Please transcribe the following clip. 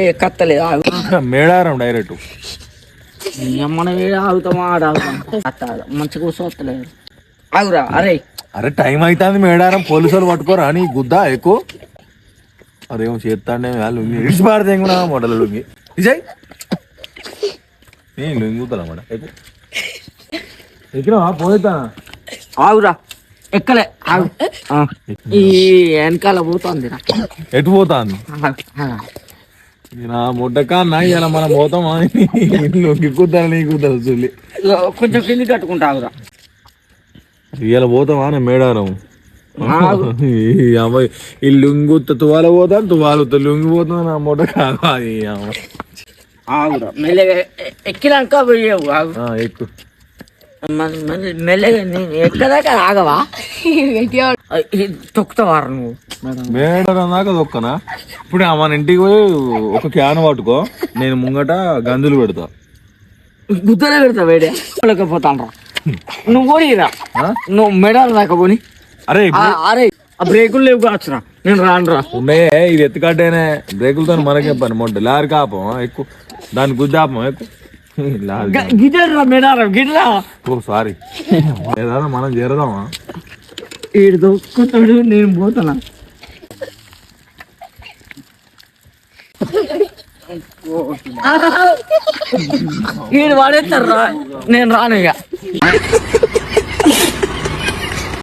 ఎక్కత్తలేదు Medaram direct మనం ఆగుతామా ఆడ ఆగుతాం మంచిగా కూర్చోవట్లేదు ఆగురా అరే అరే టైం అవుతుంది మేడారం పోలీసు వాళ్ళు పట్టుకోరా నీ గుద్దా ఎక్కువ అరేమో చేస్తాండే లుంగి ఇడిచి పాడితే కూడా మొదలు లుంగి విజయ్ నేను లుంగి కూతా మాట ఎక్కినా పోయితా ఆగురా ఎక్కలే ఆగు ఈ వెనకాల పోతుంది ఎటు పోతాను నా ముడ్డకా నా ఇలా మనం పోతామా లుంగి కూతాను నీ కూతాను చూలి కొంచెం కింది కట్టుకుంటా ఆగురా ఇలా పోతామా నేను మేడారం అమ్మాయి ఈ లుంగు తువాల పోతాను తువాలు లుంగి పోతాను నా ముడ్డ కాదు ఆగురా మెల్లగా ఎక్కినాక పోయేవు ఆగు ఎక్కువ మెల్లగా ఎక్కదాకా ఆగవా తొక్కుతావారు నువ్వు మేడారం దాకా తొక్కనా ఇప్పుడు మన ఇంటికి పోయి ఒక క్యాన్ పట్టుకో నేను ముంగట గంజులు పెడతా గుద్దలే పెడతా వేడే లేకపోతాను నువ్వు పోనీరా నువ్వు మెడాలు దాకా పోని అరే అరే ఆ బ్రేకులు లేవు కావచ్చురా నేను రానురా ఉన్నాయే ఇది ఎత్తుకట్టేనే బ్రేకులతో మనకే పని మొట్ట లారీ కాపం ఎక్కువ దాన్ని గుద్దాపం ఎక్కువ గిటరా మెడారం గిటరా ఓ సారీ ఏదైనా మనం చేరదామా ఈడు దొక్కుతాడు నేను పోతున్నా ఈడు వాడేస్తారా నేను రాను ఇక